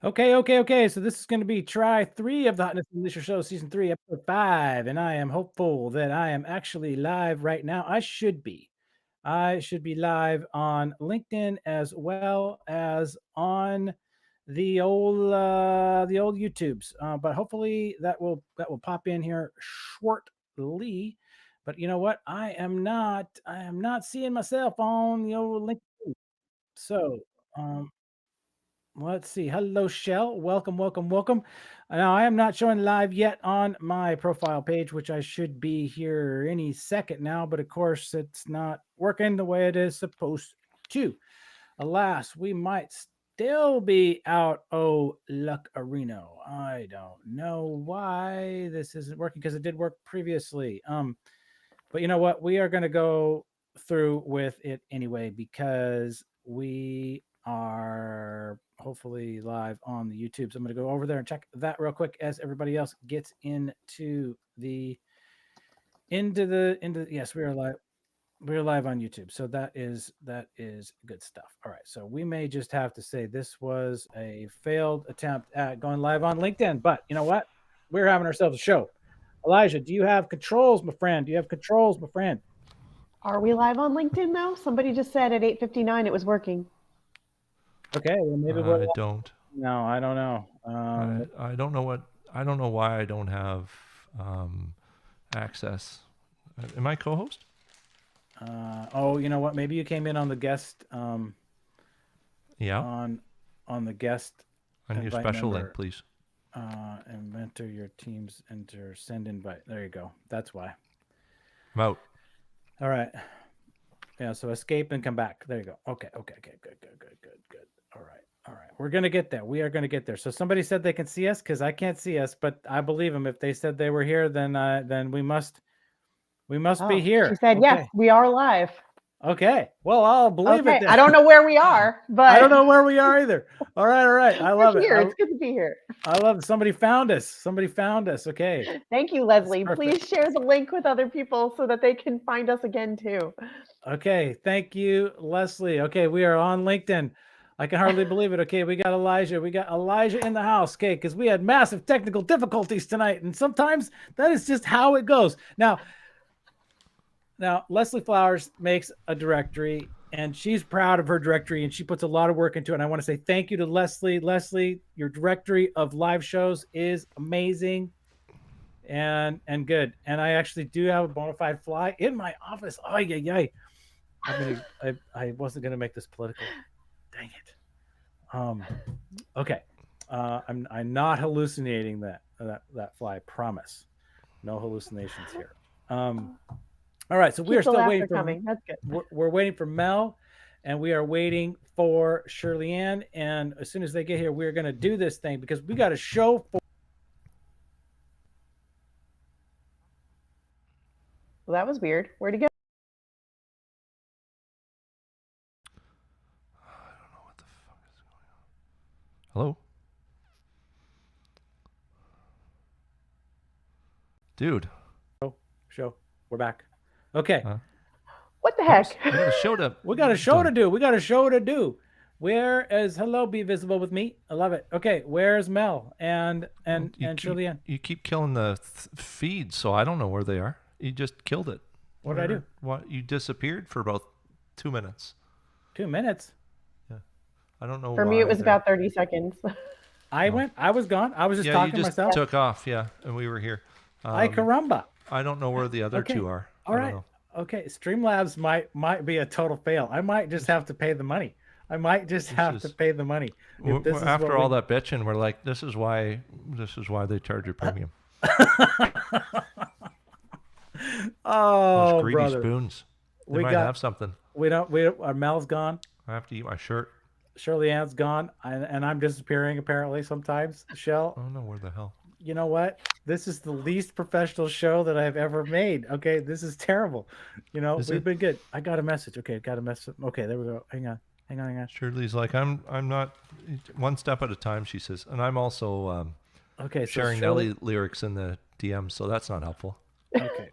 Okay. So this is going to be try 3 of the Hotness Unleashed Show, season 3, episode 5, and I am hopeful that I am actually live right now. I should be. I should be live on LinkedIn as well as on the old YouTubes. But hopefully that will pop in here shortly. But you know what? I am not seeing myself on the old LinkedIn. So um let's see. Hello, Shell. Welcome. Now, I am not showing live yet on my profile page, which I should be here any second now, but of course, it's not working the way it is supposed to. Alas, we might still be out. Oh, luck Areno. I don't know why this isn't working because it did work previously. But you know what? We are going to go through with it anyway because we are hopefully live on the YouTube. So I'm going to go over there and check that real quick as everybody else gets into yes, we are live. We're live on YouTube. So that is good stuff. All right. So we may just have to say this was a failed attempt at going live on LinkedIn, but you know what? We're having ourselves a show. Elijah, do you have controls, my friend? Do you have controls, my friend? Are we live on LinkedIn now? Somebody just said at 8:59 it was working. Okay, well maybe we're I don't. no, I don't know. I don't know what. I don't know why I don't have access. Am I co-host? Oh, you know what? Maybe you came in on the guest Yeah. on the guest I need a invite special member. link, please. And enter your teams, enter send invite. There you go. That's why. I'm out. All right. Yeah, so escape and come back. There you go. Okay. Good. All right. We're gonna get there. We are gonna get there. So somebody said they can see us because I can't see us, but I believe them. If they said they were here, then we must be Oh, here. she said, yes, we are live. Okay. Well, I'll believe it Okay, then. I don't know where we are, but I don't know where we are either. All right. I love we're it. here. It's good to be here. I love it. Somebody found us. Okay. Thank you, Leslie. That's Please share the link with other people so that they can find us again too. Okay. Thank you, Leslie. Okay, we are on LinkedIn. I can hardly believe it. Okay, we got Elijah. We got Elijah in the house. Okay, because we had massive technical difficulties tonight, and sometimes that is just how it goes. Now, Leslie Flowers makes a directory and she's proud of her directory and she puts a lot of work into it. And I want to say thank you to Leslie. Leslie, your directory of live shows is amazing and good. And I actually do have a bona fide fly in my office. Oh yeah. I wasn't gonna make this political. Dang it. Okay. I'm not hallucinating that fly. I promise. No hallucinations here. All right, so we are still waiting for coming. That's good. We're waiting for Mel, and we are waiting for Shirley Ann. And as soon as they get here, we're going to do this thing because we got a show for. Well, that was weird. Where'd he go? I don't know what the fuck is going on. Hello, dude. Show. We're back. Okay. What the heck? We got a show to. We got a show to do. Where is hello? Be visible with me. I love it. Okay, where's Mel and Shirley Ann? You keep killing the feed, so I don't know where they are. You just killed it. What did I do? What, you disappeared for about 2 minutes. 2 minutes. Yeah, I don't know. For me, it was about 30 seconds. I was gone. I was just talking you just to myself. Took off, yeah, and we were here. Ay caramba. I don't know where the other two are. All right. Okay, Streamlabs might be a total fail. I might just have to pay the money. After all that bitching, we're like, this is why they charge you premium. Oh, those greedy brother. spoons. They might have something. Our Mel's gone. I have to eat my shirt. Shirley Ann's gone, and I'm disappearing apparently sometimes. Shell. I don't know where the hell. You know what? This is the least professional show that I've ever made. Okay, this is terrible. We've been good. I got a message. Okay, got a message. Okay, there we go. Hang on. Shirley's like, I'm not one step at a time. She says, and I'm also sharing Nelly lyrics in the DM, so that's not helpful. Okay.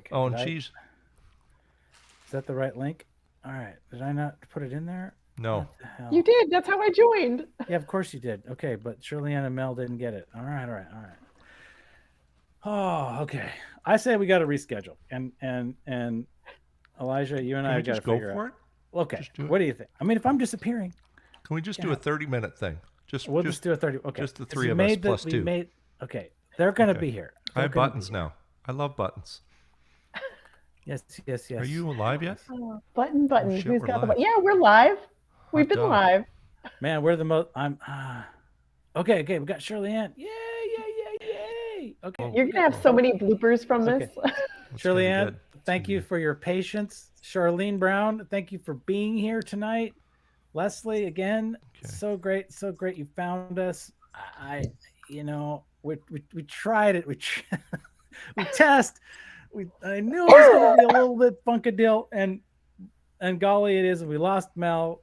Oh, and she's. Is that the right link? All right. Did I not put it in there? No. What the hell? You did. That's how I joined. Yeah, of course you did. Okay, but Shirley Ann and Mel didn't get it. All right. Oh, okay. I say we got to reschedule, and Elijah, you and Can I we got to just go figure for out. it? Okay. Just do it. What do you think? I mean, if I'm disappearing, Can we just do a 30-minute thing? we'll just do a 30. Okay. Just the three of us plus two. Okay. They're going to Okay. be here. I have buttons now. I love buttons. Yes. Are you live yet? Button. shit, Who's we're got the live. button? Yeah, we're live. We've been dog. live. Man, we're the most. Okay. We got Shirley Ann. Yay. Okay. You're gonna have so many bloopers from this. Okay. That's Shirley gonna be Ann, good. thank you for your patience. Charlene Brown, thank you for being here tonight. Leslie, again, Okay. so great you found us. We tried it. We test. I knew it was going to be a little bit funkadil, and golly, it is. And we lost Mel.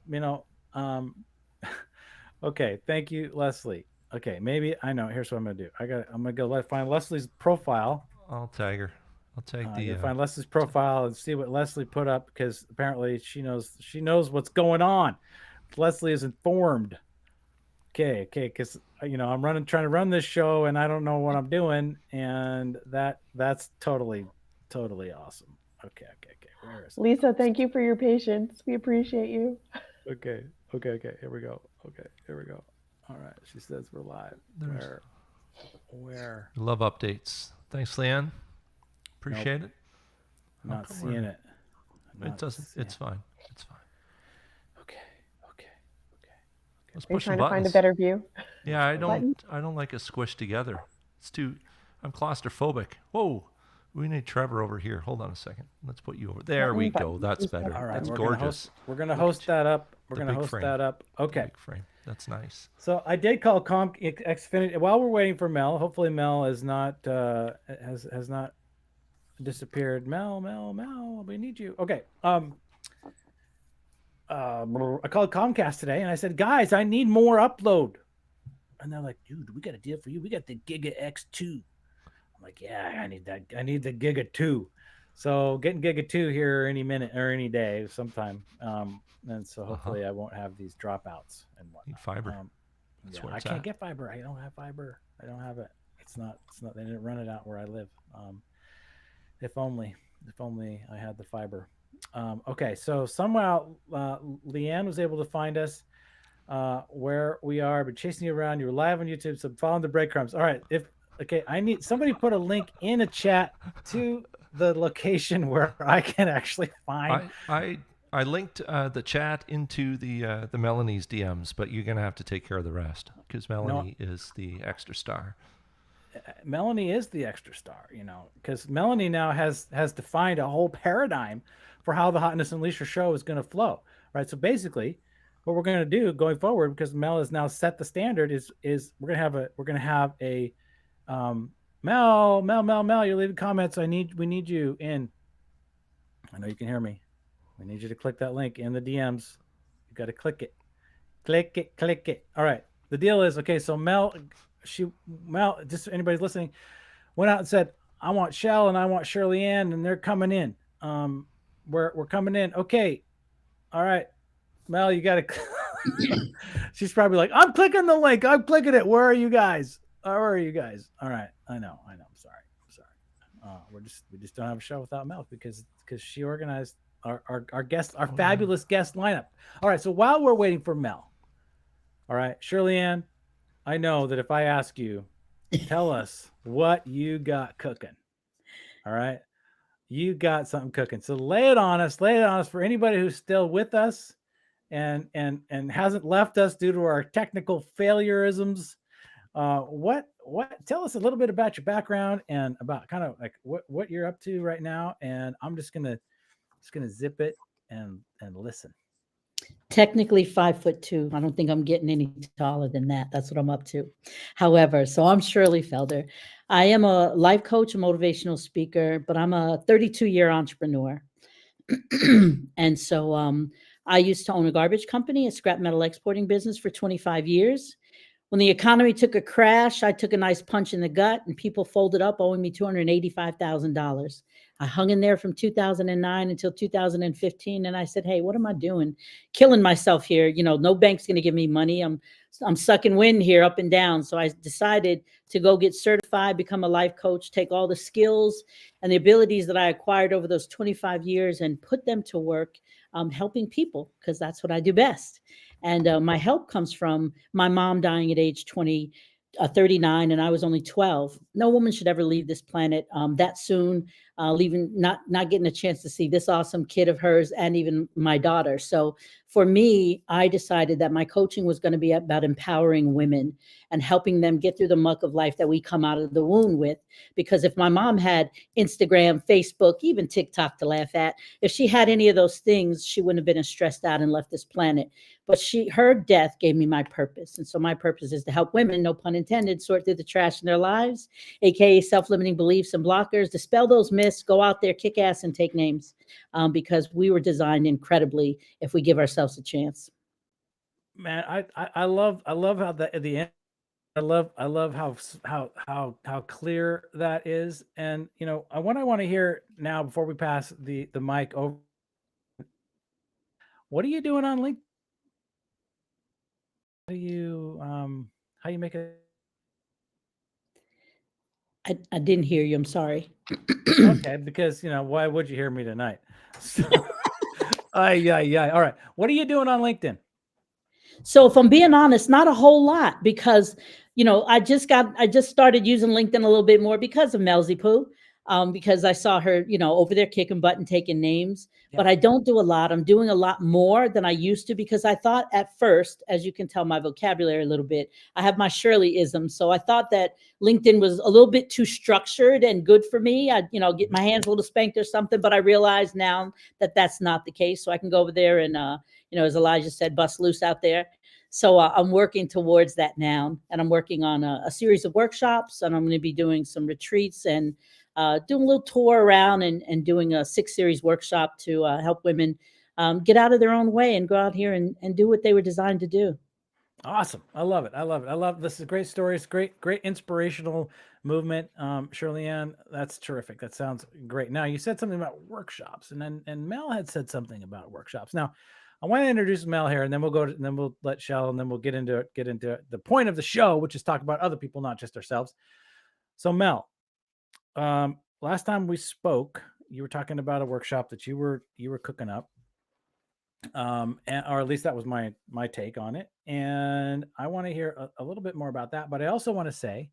Okay, thank you, Leslie. Okay, maybe I know. Here's what I'm gonna do. I'm gonna go find Leslie's profile. I'll tag her. I'll tag the. Find Leslie's profile and see what Leslie put up, because apparently she knows what's going on. Leslie is informed. Okay, because I'm trying to run this show and I don't know what I'm doing, and that's totally awesome. Okay. Where is it? Lisa, thank you for your patience. We appreciate you. Okay. Here we go. All right. She says we're live. Where? Love updates. Thanks, Leanne. Appreciate it. I'm not seeing it. It doesn't. It's fine. It's fine. Okay. Let's Are you push some trying to find a buttons. better view? Yeah, I Button? don't like it squished together. I'm claustrophobic. Whoa. We need Trevor over here. Hold on a second. Let's put you over. There we go. That's better. All right. That's we're gorgeous. Gonna we're gonna host that up. We're the gonna big host frame. that up. Okay. Big frame. That's nice. So I did call Xfinity while we're waiting for Mel. Hopefully Mel is not has not disappeared. Mel, we need you. Okay. I called Comcast today and I said, guys, I need more upload. And they're like, dude, we got a deal for you. We got the Giga X2. I'm like, yeah, I need that. I need the Giga 2. So getting Giga 2 here any minute or any day sometime. And so hopefully I won't have these dropouts and whatnot. Need fiber. Yeah, I can't get fiber. I don't have fiber. I don't have it. It's not, they didn't run it out where I live. If only I had the fiber. Okay. So somehow Leanne was able to find us where we are, but chasing you around. You were live on YouTube. So following the breadcrumbs. All right. I need somebody put a link in a chat to the location where I can actually find. I linked the chat into the Melanie's DMs, but you're gonna have to take care of the rest because Melanie is the extra star. Melanie is the extra star, because Melanie now has defined a whole paradigm for how the Hotness Unleashed show is going to flow, right? So basically, what we're going to do going forward, because Mel has now set the standard, is we're going to have a Mel, you're leaving comments. We need you in. I know you can hear me. We need you to click that link in the DMs. You got to click it. Click it. All right. The deal is, okay, so Mel, just anybody's listening, went out and said, I want Shell and I want Shirley Ann, and they're coming in. We're coming in. Okay. All right. Mel, you got to, she's probably like, I'm clicking the link. I'm clicking it. Where are you guys? All right. I know. I'm sorry. We just don't have a show without Mel because she organized our guest, our fabulous guest lineup. All right. So while we're waiting for Mel, all right, Shirley Ann, I know that if I ask you, tell us what you got cooking. All right. You got something cooking. So lay it on us for anybody who's still with us and hasn't left us due to our technical failureisms. Tell us a little bit about your background and about kind of like what you're up to right now. And I'm just going to zip it and listen. Technically 5'2". I don't think I'm getting any taller than that. That's what I'm up to. However, so I'm Shirley Felder. I am a life coach, a motivational speaker, but I'm a 32-year entrepreneur. And so I used to own a garbage company, a scrap metal exporting business for 25 years. When the economy took a crash, I took a nice punch in the gut and people folded up owing me $285,000. I hung in there from 2009 until 2015. And I said, hey, what am I doing? Killing myself here. You know, no bank's going to give me money. I'm sucking wind here up and down. So I decided to go get certified, become a life coach, take all the skills and the abilities that I acquired over those 25 years and put them to work helping people, because that's what I do best. And my help comes from my mom dying at age 39, and I was only 12. No woman should ever leave this planet that soon, leaving, not getting a chance to see this awesome kid of hers and even my daughter. So for me, I decided that my coaching was going to be about empowering women and helping them get through the muck of life that we come out of the womb with. Because if my mom had Instagram, Facebook, even TikTok to laugh at, if she had any of those things, she wouldn't have been as stressed out and left this planet. But her death gave me my purpose. And so my purpose is to help women, no pun intended, sort through the trash in their lives, AKA self-limiting beliefs and blockers, dispel those myths, go out there, kick ass and take names, because we were designed incredibly if we give ourselves a chance. Man, I love how the at the end, I love how clear that is. And you know, what I want to hear now before we pass the mic over, what are you doing on LinkedIn? How you make it? I didn't hear you. I'm sorry. Okay, because why would you hear me tonight? So, yeah. All right. What are you doing on LinkedIn? So if I'm being honest, not a whole lot, because I just started using LinkedIn a little bit more because of Melzy Poo. Because I saw her, over there kicking butt and taking names, but I don't do a lot. I'm doing a lot more than I used to, because I thought at first, as you can tell my vocabulary a little bit, I have my Shirley-isms. So I thought that LinkedIn was a little bit too structured and good for me. I'd, get my hands a little spanked or something, but I realize now that that's not the case. So I can go over there and, as Elijah said, bust loose out there. So I'm working towards that now, and I'm working on a series of workshops, and I'm going to be doing some retreats and doing a little tour around and doing a 6-series workshop to help women get out of their own way and go out here and do what they were designed to do. Awesome. I love it. This is great stories, great inspirational movement. Shirley Ann, that's terrific. That sounds great. Now you said something about workshops, and Mel had said something about workshops. Now I want to introduce Mel here, and then we'll let Shell, and then we'll get into the point of the show, which is talk about other people, not just ourselves. So Mel, last time we spoke, you were talking about a workshop that you were cooking up, or at least that was my take on it, and I want to hear a little bit more about that. But I also want to say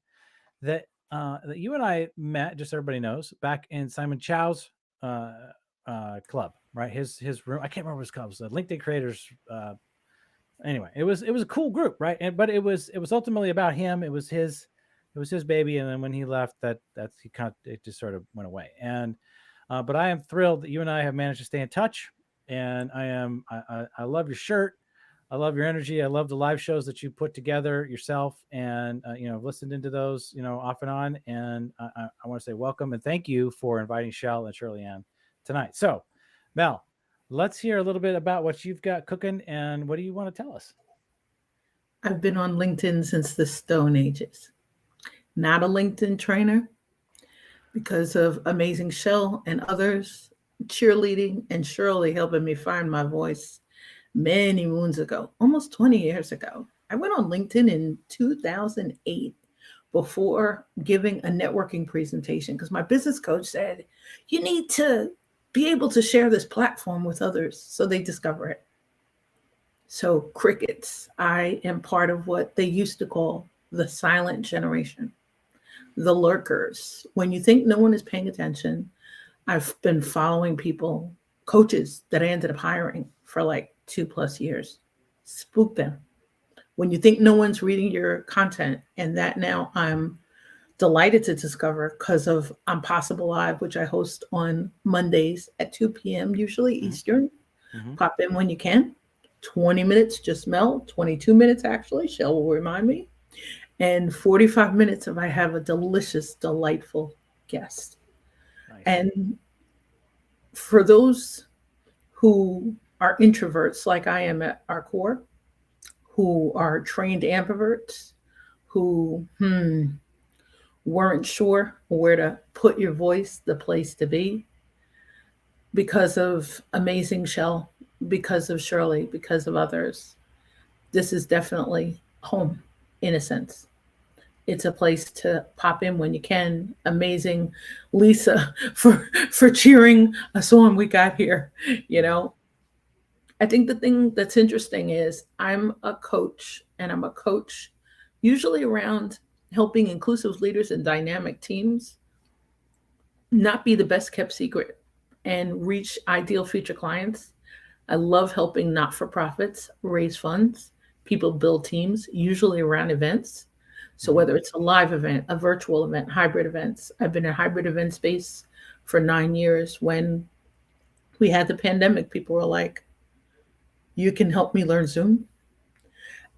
that that you and I met, just so everybody knows, back in Simon Chow's club, right? His room. I can't remember what it's called. It was the LinkedIn Creators. Anyway, it was a cool group, right? But it was ultimately about him. It was his baby, and then when he left, it just sort of went away. And but I am thrilled that you and I have managed to stay in touch. And I love your shirt. I love your energy. I love the live shows that you put together yourself, and I've listened into those, off and on. And I want to say welcome and thank you for inviting Shell and Shirley Ann tonight. So, Mel, let's hear a little bit about what you've got cooking, and what do you want to tell us? I've been on LinkedIn since the Stone Ages. Not a LinkedIn trainer, because of Amazing Shell and others cheerleading and Shirley helping me find my voice many moons ago, almost 20 years ago. I went on LinkedIn in 2008 before giving a networking presentation, because my business coach said, you need to be able to share this platform with others so they discover it. So crickets, I am part of what they used to call the silent generation, the lurkers. When you think no one is paying attention, I've been following people, coaches that I ended up hiring for like 2+ years. Spook them. When you think no one's reading your content, and that now I'm delighted to discover because of Impossible Live, which I host on Mondays at 2 p.m. usually Eastern. Mm-hmm. Pop in when you can. 20 minutes, just Mel. 22 minutes actually. Shell will remind me. And 45 minutes if I have a delicious, delightful guest. Nice. And for those who are introverts like I am at our core, who are trained ambiverts, who weren't sure where to put your voice, the place to be, because of Amazing Shell, because of Shirley, because of others. This is definitely home, in a sense. It's a place to pop in when you can. Amazing Lisa for cheering us on. We got here, you know. I think the thing that's interesting is I'm a coach, and I'm a coach usually around helping inclusive leaders and dynamic teams not be the best kept secret and reach ideal future clients. I love helping not-for-profits raise funds, people build teams, usually around events. So whether it's a live event, a virtual event, hybrid events. I've been in hybrid event space for 9 years. When we had the pandemic, people were like, you can help me learn Zoom.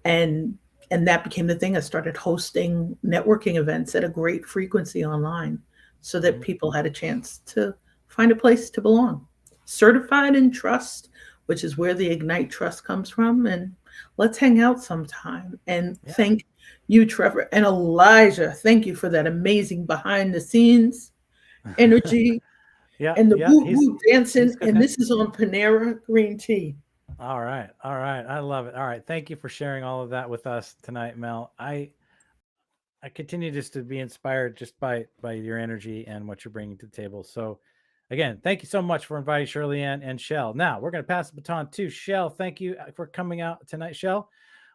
And that became the thing. I started hosting networking events at a great frequency online so that people had a chance to find a place to belong. Certified in trust, which is where the Ignite Trust comes from. And let's hang out sometime. And thank you, Trevor, and Elijah. Thank you for that amazing behind the scenes energy and the woo dancing. And this is on Panera Green Tea. All right. I love it. All right. Thank you for sharing all of that with us tonight, Mel. I continue just to be inspired just by your energy and what you're bringing to the table. So again, thank you so much for inviting Shirley Ann and Shell. Now we're going to pass the baton to Shell. Thank you for coming out tonight, Shell.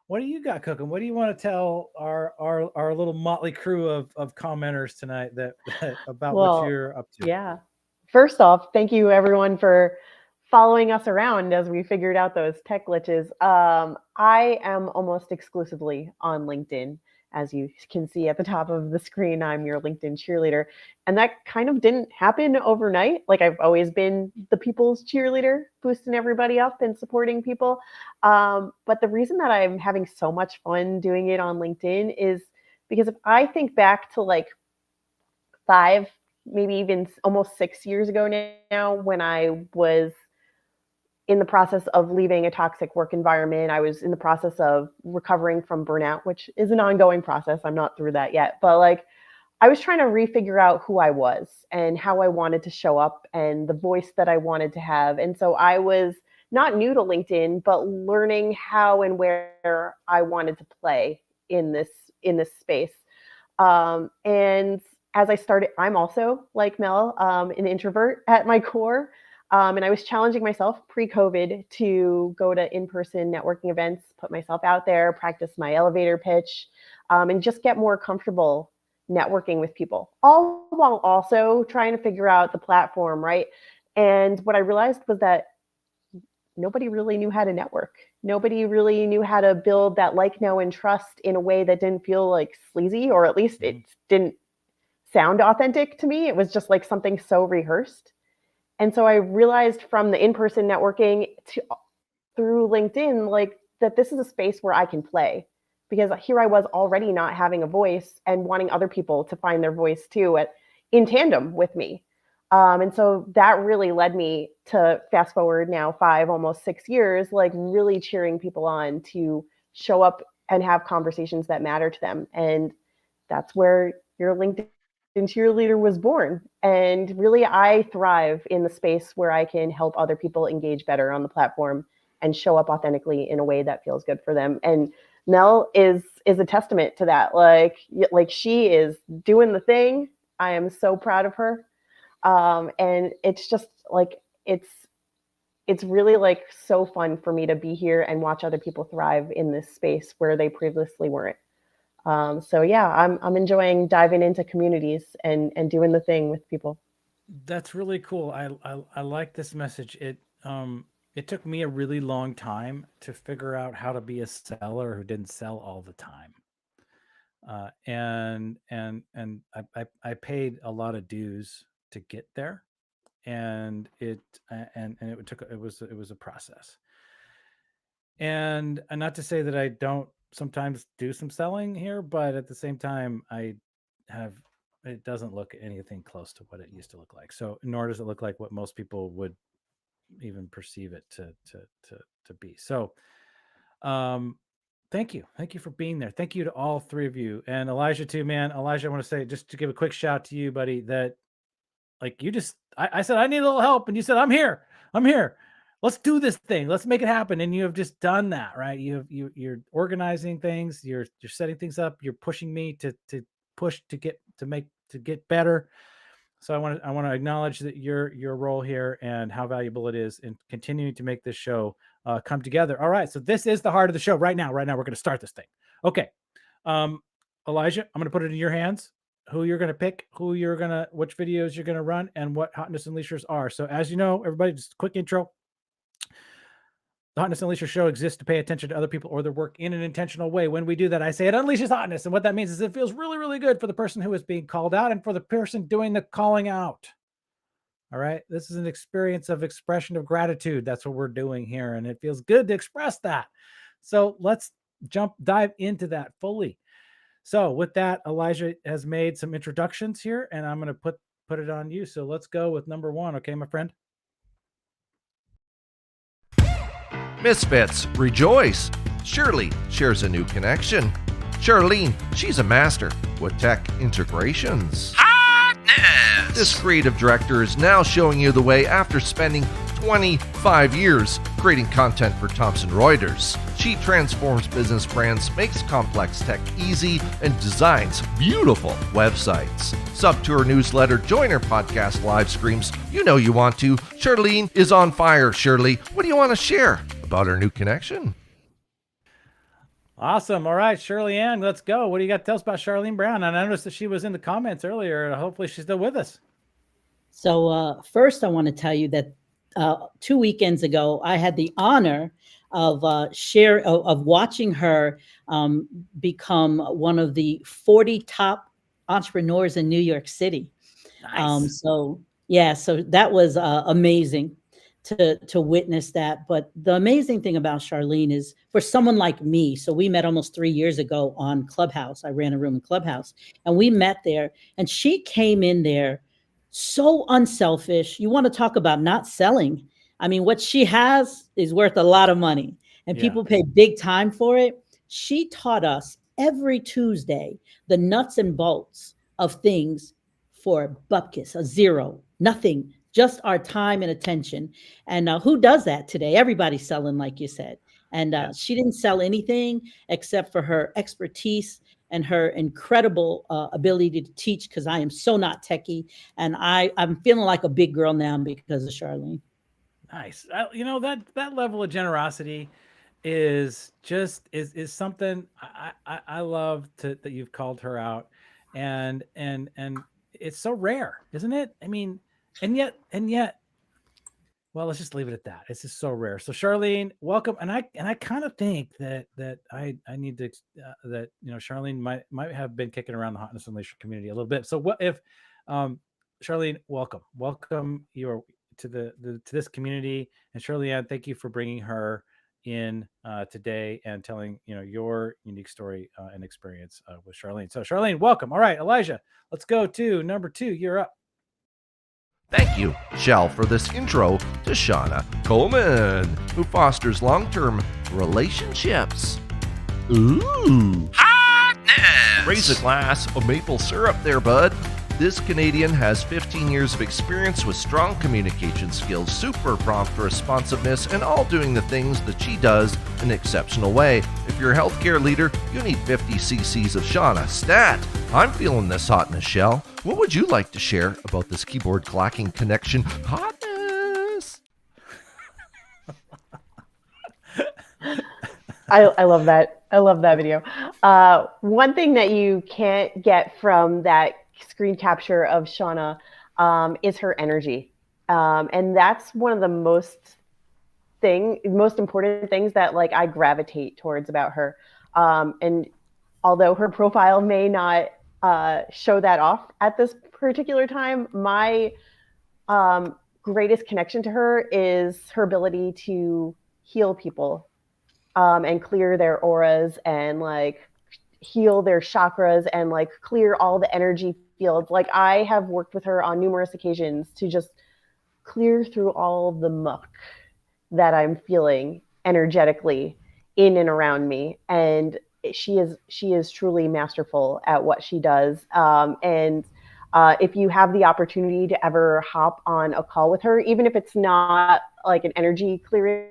What do you got cooking? What do you want to tell our little motley crew of commenters tonight about what you're up to? Yeah. First off, thank you everyone for following us around as we figured out those tech glitches. I am almost exclusively on LinkedIn. As you can see at the top of the screen, I'm your LinkedIn cheerleader. And that kind of didn't happen overnight. Like, I've always been the people's cheerleader, boosting everybody up and supporting people. But the reason that I'm having so much fun doing it on LinkedIn is because if I think back to like 5, maybe even almost 6 years ago now, when I was in the process of leaving a toxic work environment, I was in the process of recovering from burnout, which is an ongoing process. I'm not through that yet, but like, I was trying to refigure out who I was and how I wanted to show up and the voice that I wanted to have. And so I was not new to LinkedIn, but learning how and where I wanted to play in this space. And as I started, I'm also like Mel, an introvert at my core. And I was challenging myself pre-COVID to go to in-person networking events, put myself out there, practice my elevator pitch, and just get more comfortable networking with people, all while also trying to figure out the platform, right? And what I realized was that nobody really knew how to network. Nobody really knew how to build that like, know, and trust in a way that didn't feel like sleazy, or at least it didn't sound authentic to me. It was just like something so rehearsed. And so I realized from the in-person networking through LinkedIn, like, that this is a space where I can play, because here I was already not having a voice and wanting other people to find their voice too in tandem with me. And so that really led me to fast forward now 5, almost 6 years, like really cheering people on to show up and have conversations that matter to them. And that's where your LinkedIn cheerleader was born. And really, I thrive in the space where I can help other people engage better on the platform and show up authentically in a way that feels good for them. And Mel is a testament to that. Like she is doing the thing. I am so proud of her. And it's just like, it's really like so fun for me to be here and watch other people thrive in this space where they previously weren't. So yeah, I'm enjoying diving into communities and doing the thing with people. That's really cool. I like this message. It took me a really long time to figure out how to be a seller who didn't sell all the time. And I paid a lot of dues to get there, and it was a process. And not to say that I don't sometimes do some selling here, but at the same time, it doesn't look anything close to what it used to look like. So nor does it look like what most people would even perceive it to be. So Thank you. Thank you for being there. Thank you to all three of you. And Elijah too, man. Elijah, I want to say, just to give a quick shout to you, buddy, that like you just, I said, I need a little help. And you said, I'm here. I'm here. Let's do this thing. Let's make it happen. And you have just done that, right? You're organizing things. You're setting things up. You're pushing me to push, to get better. So I want to acknowledge that your role here and how valuable it is in continuing to make this show come together. All right, so this is the heart of the show right now. Right now, we're going to start this thing. Okay, Elijah, I'm going to put it in your hands. Who you're going to pick, which videos you're going to run, and what Hotness Unleashers are. So as you know, everybody, just a quick intro. The Hotness Unleasher show exists to pay attention to other people or their work in an intentional way. When we do that, I say it unleashes hotness. And what that means is it feels really, really good for the person who is being called out and for the person doing the calling out. All right. This is an experience of expression of gratitude. That's what we're doing here. And it feels good to express that. So let's dive into that fully. So with that, Elijah has made some introductions here, and I'm going to put it on you. So let's go with number one. Okay, my friend. Misfits, rejoice! Shirley shares a new connection. Charlene, she's a master with tech integrations. Hotness! This creative director is now showing you the way after spending 25 years creating content for Thomson Reuters. She transforms business brands, makes complex tech easy, and designs beautiful websites. Sub to her newsletter, join her podcast live streams. You know you want to. Charlene is on fire. Shirley, what do you want to share about her new connection? Awesome. All right, Shirley Ann, let's go. What do you got to tell us about Charlene Brown? And I noticed that she was in the comments earlier. Hopefully she's still with us. So first I want to tell you that 2 weekends ago, I had the honor of watching her become one of the 40 top entrepreneurs in New York City. Nice. So that was amazing to witness that. But the amazing thing about Charlene is, for someone like me, so we met almost 3 years ago on Clubhouse. I ran a room in Clubhouse, and we met there, and she came in there so unselfish. You want to talk about not selling. I mean, what she has is worth a lot of money, and people pay big time for it. She taught us every Tuesday the nuts and bolts of things for bupkis, a zero, nothing, just our time and attention. And who does that today? Everybody's selling, like you said. And she didn't sell anything except for her expertise and her incredible ability to teach, because I am so not techie. And I'm feeling like a big girl now because of Charlene. Nice. That level of generosity is something I love that you've called her out. And it's so rare, isn't it? I mean, and yet, well, let's just leave it at that. It's just so rare. So Charlene, welcome. And I kind of think that I need to that Charlene might have been kicking around the Hotness Unleashed community a little bit. So what if Charlene, welcome you to this community, and Charlene, thank you for bringing her in today and telling your unique story and experience with Charlene. So Charlene, welcome. All right, Elijah, let's go to number 2. You're up. Thank you, Shell, for this intro to Shauna Coleman, who fosters long-term relationships. Ooh. Hotness! Raise a glass of maple syrup there, bud. This Canadian has 15 years of experience with strong communication skills, super prompt responsiveness, and all doing the things that she does in an exceptional way. If you're a healthcare leader, you need 50 cc's of Shauna. Stat! I'm feeling this hotness, Shell. What would you like to share about this keyboard clacking connection hotness? I love that. I love that video. One thing that you can't get from that screen capture of Shauna is her energy. And that's one of the most important things that I gravitate towards about her. And although her profile may not show that off at this particular time, my greatest connection to her is her ability to heal people and clear their auras and heal their chakras and clear all the energy fields. I have worked with her on numerous occasions to just clear through all the muck that I'm feeling energetically. in and around me. And she is truly masterful at what she does. And if you have the opportunity to ever hop on a call with her, even if it's not like an energy clearing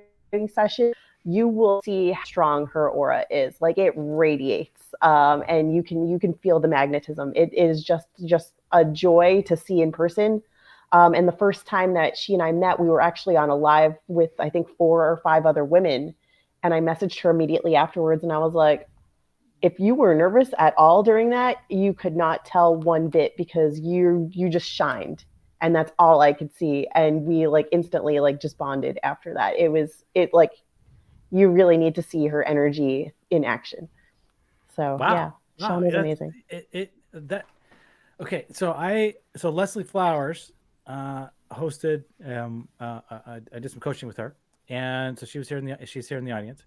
session, you will see how strong her aura is. Like, it radiates, and you can feel the magnetism. It is just a joy to see in person. And the first time that she and I met, we were actually on a live with, I think, 4 or 5 other women. And I messaged her immediately afterwards, and I was like, if you were nervous at all during that, you could not tell one bit, because you just shined, and that's all I could see. And we like instantly like just bonded after that. It like, you really need to see her energy in action. So Wow. yeah, Shauna's amazing. Okay. So Leslie Flowers hosted. I did some coaching with her, and so she's here in the audience.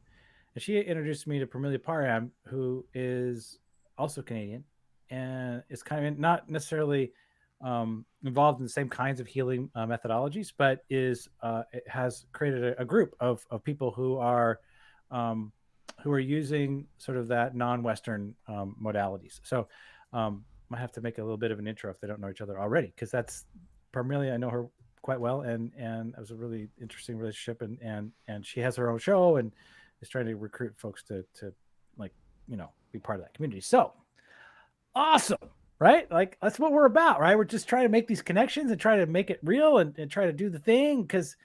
And she introduced me to Parmelia Parham, who is also Canadian, and is kind of not necessarily involved in the same kinds of healing methodologies, but has created a group of people who are using sort of that non-Western modalities. So might have to make a little bit of an intro if they don't know each other already, because that's Parmelia. I know her quite well, and it was a really interesting relationship, and she has her own show and is trying to recruit folks to like, be part of that community. So awesome, right? Like, that's what we're about, right? We're just trying to make these connections and try to make it real and try to do the thing, because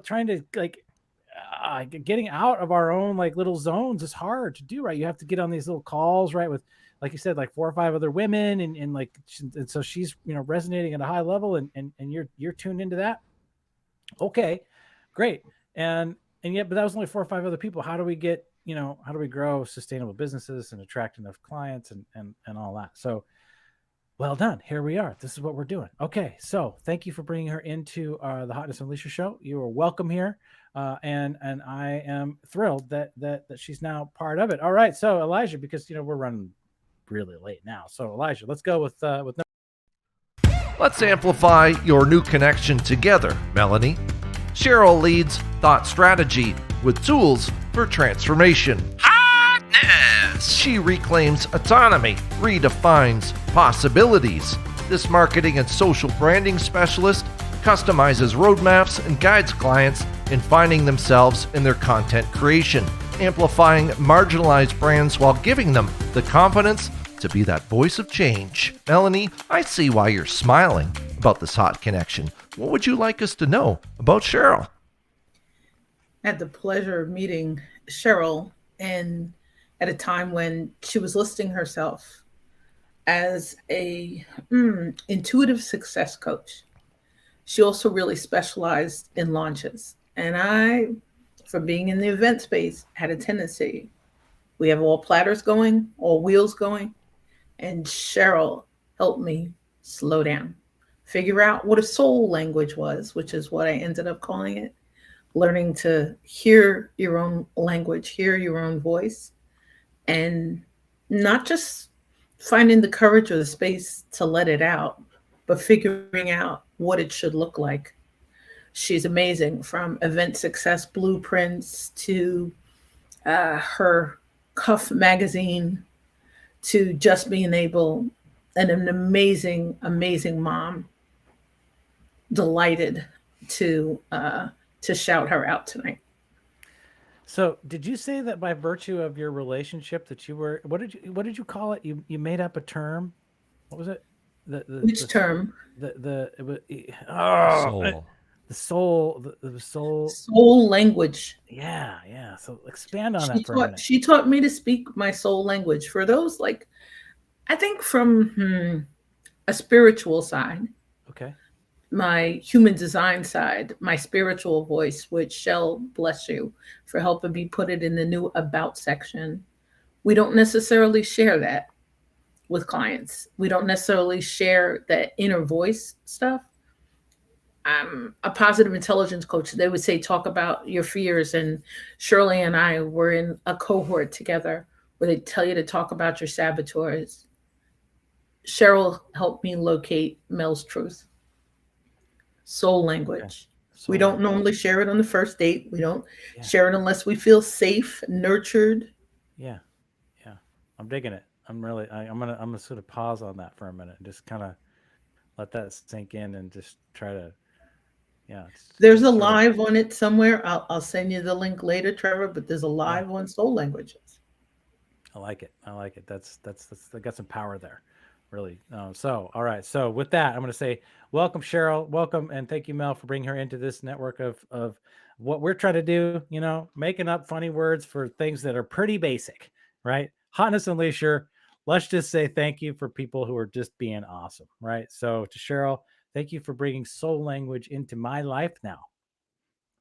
trying to like getting out of our own like little zones is hard to do, right? You have to get on these little calls, right, with, like you said, like 4 or 5 other women, and so she's resonating at a high level, and you're tuned into that. Okay, great. And yet, but that was only 4 or 5 other people. How do we get, how do we grow sustainable businesses and attract enough clients and all that? So well done. Here we are. This is what we're doing. Okay. So thank you for bringing her into the Hotness and Alicia show. You are welcome here. And I am thrilled that she's now part of it. All right. So Elijah, because, we're running really late now. So Elijah, let's go with Let's amplify your new connection together, Melanie. Cheryl leads Thought Strategy with tools for transformation. Hotness! She reclaims autonomy, redefines possibilities. This marketing and social branding specialist customizes roadmaps and guides clients in finding themselves in their content creation, amplifying marginalized brands while giving them the confidence to be that voice of change. Melanie, I see why you're smiling about this hot connection. What would you like us to know about Cheryl? I had the pleasure of meeting Cheryl at a time when she was listing herself as a intuitive success coach. She also really specialized in launches. And I, from being in the event space, had a tendency. We have all platters going, all wheels going. And Cheryl helped me slow down, figure out what a soul language was, which is what I ended up calling it. Learning to hear your own language, hear your own voice, and not just finding the courage or the space to let it out, but figuring out what it should look like. She's amazing, from event success blueprints to her Cuff magazine to just being able, and an amazing, amazing mom. Delighted to shout her out tonight. So did you say that by virtue of your relationship that you were, what did you call it? You made up a term. What was it? Which term? The soul language. Yeah. So expand on that for a minute. She taught me to speak my soul language. For those, like, I think from a spiritual side. Okay. My human design side, my spiritual voice, which Shell, bless you for helping me put it in the new about section. We don't necessarily share that with clients. We don't necessarily share that inner voice stuff. I'm a positive intelligence coach. They would say, talk about your fears. And Shirley and I were in a cohort together where they tell you to talk about your saboteurs. Cheryl helped me locate Mel's truth. Soul language. Okay. We don't normally share it on the first date. We don't Yeah. share it unless we feel safe, nurtured. Yeah. Yeah. I'm digging it. I'm gonna sort of pause on that for a minute and just kind of let that sink in and just try to, yeah. There's a sort of- live on it somewhere. I'll send you the link later, Trevor, but there's a live on soul languages. I like it. I like it. That's I got some power there, really. So, all right. So with that, I'm going to say, welcome, Cheryl. Welcome. And thank you, Mel, for bringing her into this network of what we're trying to do, you know, making up funny words for things that are pretty basic, right? Hotness and leisure. Let's just say thank you for people who are just being awesome, right? So to Cheryl, thank you for bringing soul language into my life now.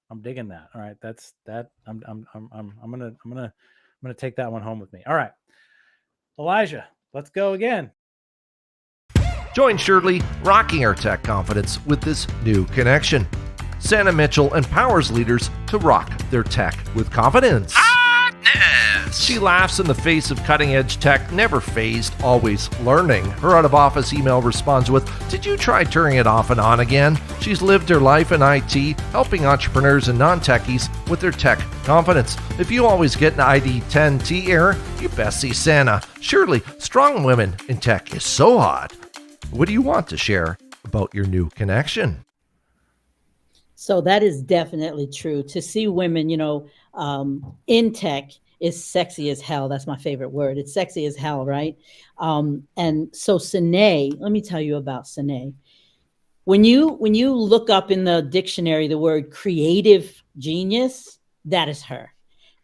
I'm digging that. All right. That's that. I'm gonna take that one home with me. All right. Elijah, let's go again. Join Shirley rocking our tech confidence with this new connection. Santa Mitchell empowers leaders to rock their tech with confidence. She laughs in the face of cutting-edge tech, never phased, always learning. Her out-of-office email responds with, "Did you try turning it off and on again?" She's lived her life in IT, helping entrepreneurs and non-techies with their tech confidence. If you always get an ID10T error, you best see Santa. Surely, strong women in tech is so hot. What do you want to share about your new connection? So that is definitely true. To see women, in tech is sexy as hell. That's my favorite word. It's sexy as hell, right? And so Sine, let me tell you about Sine. When you look up in the dictionary the word creative genius, that is her.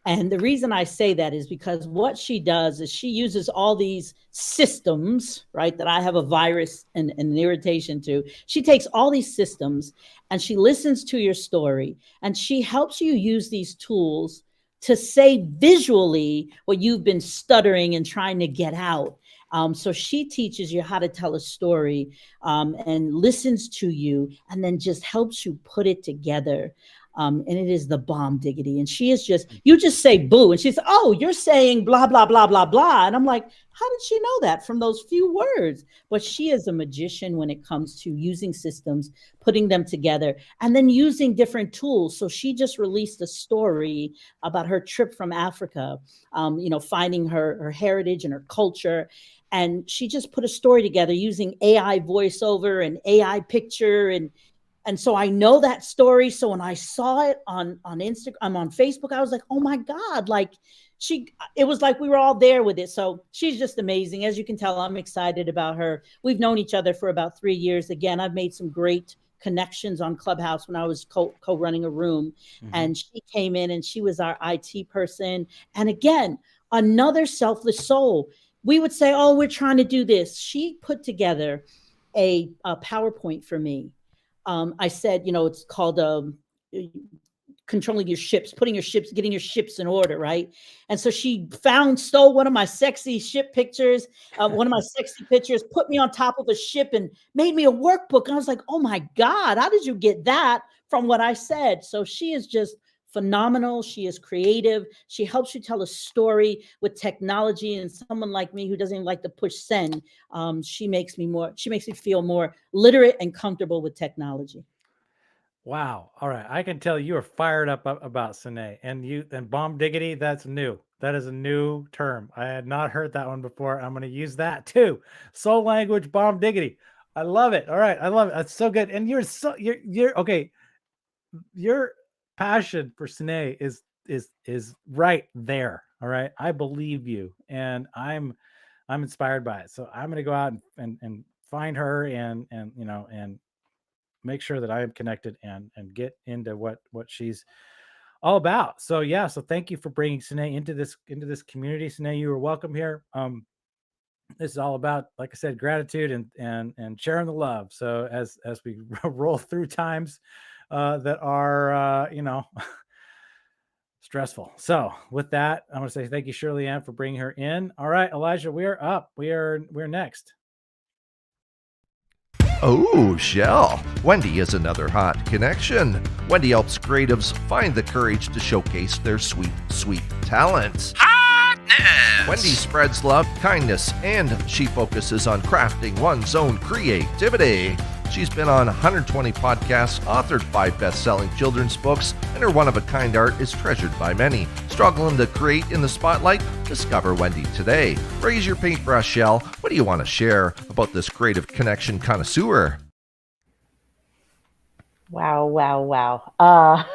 And the reason I say that is because what she does is she uses all these systems, right, that I have a virus and an irritation to. She takes all these systems and she listens to your story and she helps you use these tools to say visually what you've been stuttering and trying to get out. So she teaches you how to tell a story and listens to you and then just helps you put it together. And it is the bomb diggity. And she is you just say boo. And she's, oh, you're saying blah, blah, blah, blah, blah. And I'm like, how did she know that from those few words? But she is a magician when it comes to using systems, putting them together, and then using different tools. So she just released a story about her trip from Africa, finding her heritage and her culture. And she just put a story together using AI voiceover and AI picture. And so I know that story. So when I saw it on Instagram, on Facebook, I was like, oh my God, it was like we were all there with it. So she's just amazing. As you can tell, I'm excited about her. We've known each other for about 3 years. Again, I've made some great connections on Clubhouse when I was co-running a room. Mm-hmm. And she came in and she was our IT person. And again, another selfless soul. We would say, oh, we're trying to do this. She put together a PowerPoint for me. I said, it's called controlling your ships, getting your ships in order, right? And so she stole one of my sexy ship pictures, one of my sexy pictures, put me on top of a ship and made me a workbook. And I was like, oh my God, how did you get that from what I said? So she is just phenomenal. She is creative. She helps you tell a story with technology. And someone like me who doesn't even like to push send, she makes me feel more literate and comfortable with technology. Wow. All right. I can tell you are fired up about Sine and bomb diggity. That's new. That is a new term. I had not heard that one before. I'm going to use that too. Soul language, bomb diggity. I love it. All right. I love it. That's so good. And you're okay. Your passion for Sine is right there. All right. I believe you and I'm inspired by it. So I'm going to go out and find her and make sure that I am connected and get into what she's all about. So yeah, so thank you for bringing Sine into this community. Sine, you are welcome here. This is all about, like I said, gratitude and sharing the love. So as we roll through times that are stressful. So with that, I'm going to say thank you, Shirley Ann, for bringing her in. All right, Elijah, we are up. We're next. Oh, Shell. Wendy is another hot connection. Wendy helps creatives find the courage to showcase their sweet, sweet talents. Hotness! Wendy spreads love, kindness, and she focuses on crafting one's own creativity. She's been on 120 podcasts, authored 5 best-selling children's books, and her one-of-a-kind art is treasured by many. Struggling to create in the spotlight? Discover Wendy today. Raise your paintbrush, Shell. What do you want to share about this creative connection connoisseur? Wow, wow, wow.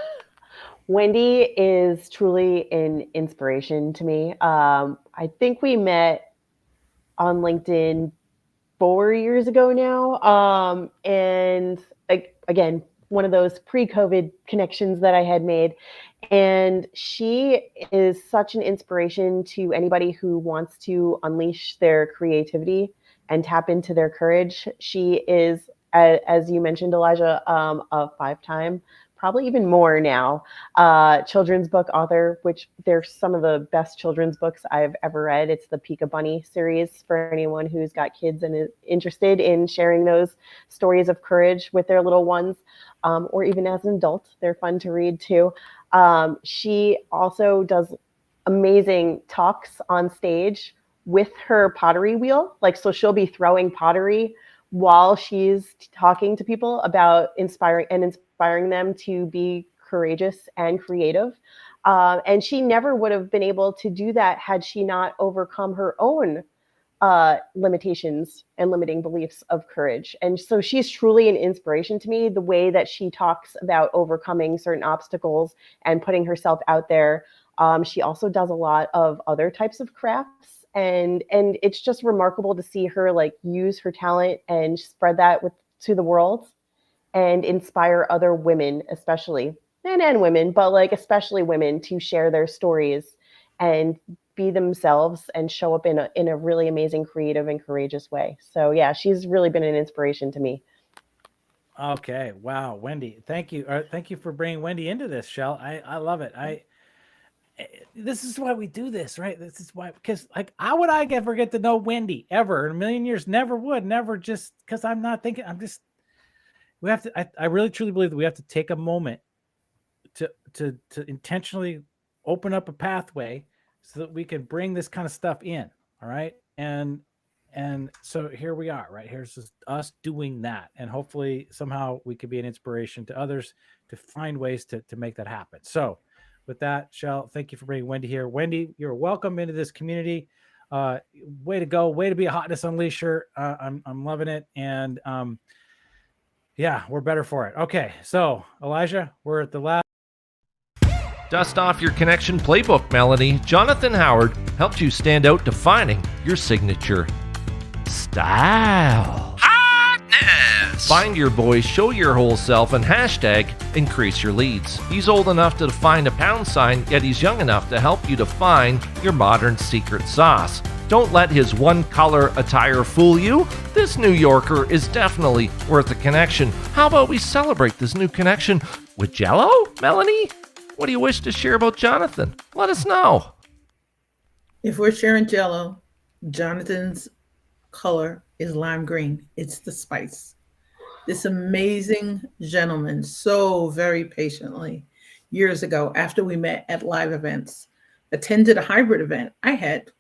Wendy is truly an inspiration to me. I think we met on LinkedIn 4 years ago now. And again, one of those pre-COVID connections that I had made. And she is such an inspiration to anybody who wants to unleash their creativity and tap into their courage. She is, as you mentioned, Elijah, a 5-time, probably even more now, children's book author, which they're some of the best children's books I've ever read. It's the Pika Bunny series for anyone who's got kids and is interested in sharing those stories of courage with their little ones, or even as an adult. They're fun to read too. She also does amazing talks on stage with her pottery wheel. So she'll be throwing pottery while she's talking to people about inspiring them to be courageous and creative. And she never would have been able to do that had she not overcome her own limitations and limiting beliefs of courage. And so she's truly an inspiration to me, the way that she talks about overcoming certain obstacles and putting herself out there. She also does a lot of other types of crafts. And it's just remarkable to see her use her talent and spread that to the world and inspire other women, especially and women, but especially women, to share their stories and be themselves and show up in a really amazing, creative and courageous way. So yeah, she's really been an inspiration to me. Okay. Wow. Wendy, thank you. Thank you for bringing Wendy into this, Shell. I love it. This is why we do this, right? This is why, because how would I ever get to know Wendy ever in a million years? Never would, never, just because I'm not thinking, we have to, I really truly believe that we have to take a moment to intentionally open up a pathway so that we can bring this kind of stuff in. All right. And so here we are, right? Here's just us doing that. And hopefully somehow we could be an inspiration to others to find ways to make that happen. So with that, Shell, thank you for bringing Wendy here. Wendy, you're welcome into this community. Way to go. Way to be a hotness unleasher. I'm loving it. And yeah, we're better for it. Okay. So Elijah, we're at the last. Dust off your connection playbook, Melanie. Jonathan Howard helped you stand out, defining your signature style. Hotness! Find your voice, show your whole self, and hashtag increase your leads. He's old enough to define a pound sign, yet he's young enough to help you define your modern secret sauce. Don't let his one-color attire fool you. This New Yorker is definitely worth a connection. How about we celebrate this new connection with Jello, Melanie? What do you wish to share about Jonathan? Let us know. If we're sharing Jello, Jonathan's color is lime green. It's the spice. This amazing gentleman, so very patiently, years ago, after we met at live events, attended a hybrid event I had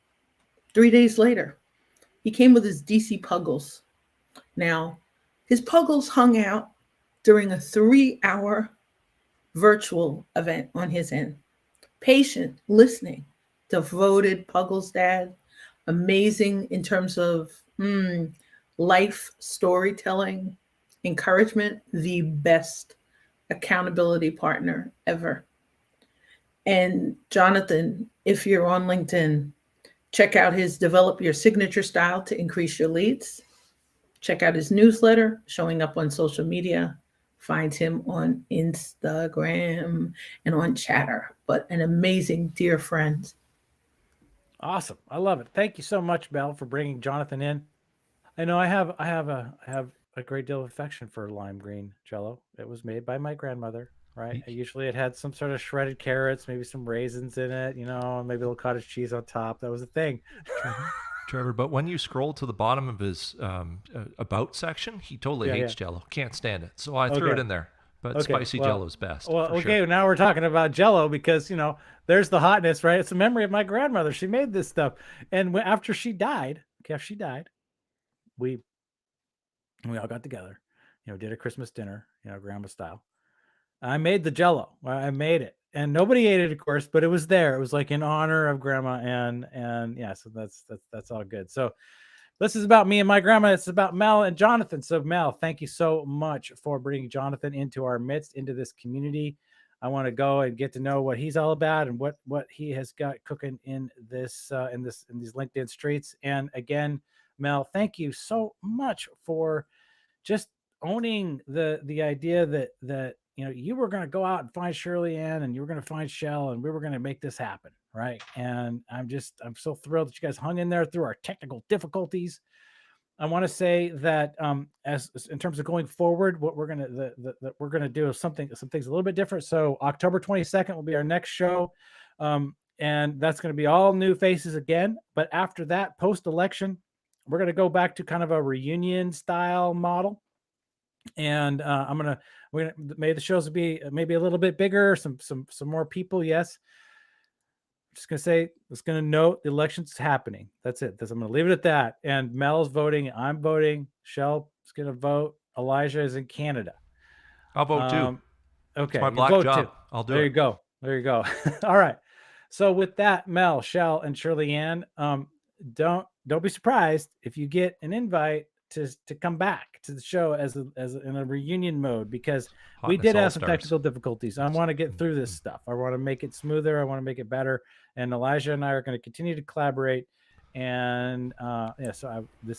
3 days later. He came with his DC Puggles. Now, his Puggles hung out during a 3-hour virtual event on his end. Patient, listening, devoted Puggles dad, amazing in terms of life storytelling, encouragement, the best accountability partner ever. And Jonathan, if you're on LinkedIn, check out his Develop Your Signature Style to Increase Your Leads. Check out his newsletter, showing up on social media. Find him on Instagram and on Chatter, but an amazing dear friend. Awesome. I love it. Thank you so much, Mel, for bringing Jonathan in. I know I have a great deal of affection for lime green Jello. It was made by my grandmother, right? Usually it had some sort of shredded carrots, maybe some raisins in it, maybe a little cottage cheese on top. That was the thing. Trevor, but when you scroll to the bottom of his about section, he totally hates Jello. Can't stand it. So I threw it in there. But spicy Jello is best. Well, okay, sure. Now we're talking about Jello because, there's the hotness, right? It's a memory of my grandmother. She made this stuff. And after she died, we all got together did a Christmas dinner, grandma style. I made the Jello. I made it, and nobody ate it, of course, but it was there. It was like in honor of grandma, and yeah, so that's all good. So this is about me and my grandma. It's about Mel and Jonathan. So Mel, thank you so much for bringing Jonathan into our midst, into this community. I want to go and get to know what he's all about and what he has got cooking in this in these LinkedIn streets. And again, Mel, thank you so much for just owning the idea that you were going to go out and find Shirley Ann, and you were going to find Shell, and we were going to make this happen, right? And I'm so thrilled that you guys hung in there through our technical difficulties. I want to say that as in terms of going forward, what we're gonna do is some things a little bit different. So October 22nd will be our next show, and that's going to be all new faces again. But after that, post-election, we're going to go back to kind of a reunion style model, and maybe the shows will be maybe a little bit bigger, some more people. Yes. Just gonna say, it's gonna note the election's happening. That's it. I'm gonna leave it at that. And Mel's voting. I'm voting. Shell is gonna vote. Elijah is in Canada. I'll vote too. Okay, It's my you black vote job. too. I'll do There it. you go. There you go. All right. So with that, Mel, Shell, and Shirley Ann, don't be surprised if you get an invite to come back to the show as in a reunion mode, because we Hotness did have some All-Stars. technical difficulties. I want to get through this stuff. I want to make it smoother. I want to make it better. And Elijah and I are going to continue to collaborate. And this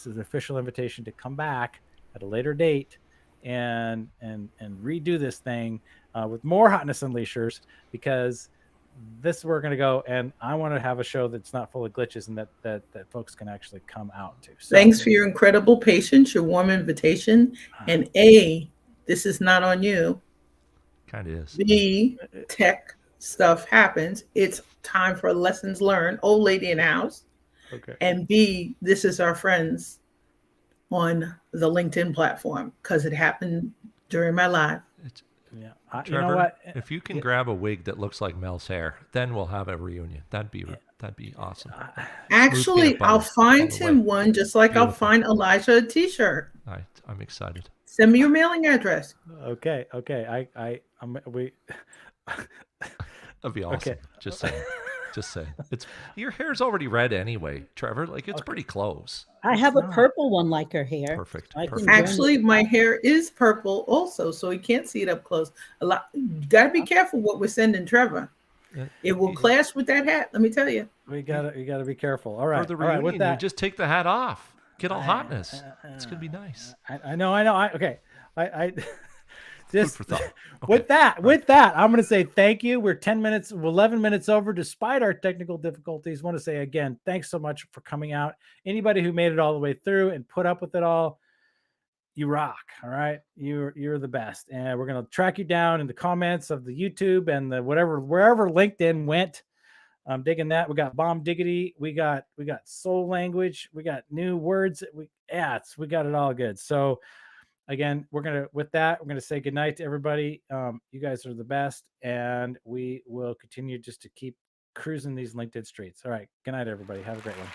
is an official invitation to come back at a later date and redo this thing with more Hotness Unleashers, because this is where we're going to go, and I want to have a show that's not full of glitches and that folks can actually come out to. So, Thanks for your incredible patience, your warm invitation. And A, this is not on you. Kind of is. B, tech stuff happens. It's time for lessons learned. Old lady in the house. okay. And B, this is our friends on the LinkedIn platform, because it happened during my live. Yeah. Trevor, you know what? if you can grab a wig that looks like Mel's hair, then we'll have a reunion. That'd be awesome. Actually, peanut butter I'll find all the him way. one, just like I'll Beautiful. find Elijah a t-shirt. I'm excited. Send me your mailing address. Okay. That'd be awesome. Okay. Just saying. Just saying. Your hair's already red anyway, Trevor. Like, it's pretty close. I have a not. purple one like her hair. Perfect. I can Perfect. burn Actually, my hair is purple also, so you can't see it up close. Gotta be careful what we're sending Trevor. It will clash with that hat, let me tell you. We gotta be careful. All right. For the All right. reunion, With you that, just take the hat off. Get all hotness. It's gonna be nice. I know. Okay. I Food just for thought. Okay. with that, I'm going to say thank you. We're 11 minutes over despite our technical difficulties. Want to say again, thanks so much for coming out. Anybody who made it all the way through and put up with it all, you rock. All right. You're the best. And we're going to track you down in the comments of the YouTube and the wherever LinkedIn went. I'm digging that. We got Bomb Diggity. We got Soul Language. We got new words. We got it all good. So again, we're going to say goodnight to everybody. You guys are the best, and we will continue just to keep cruising these LinkedIn streets. All right. Good night, everybody. Have a great one.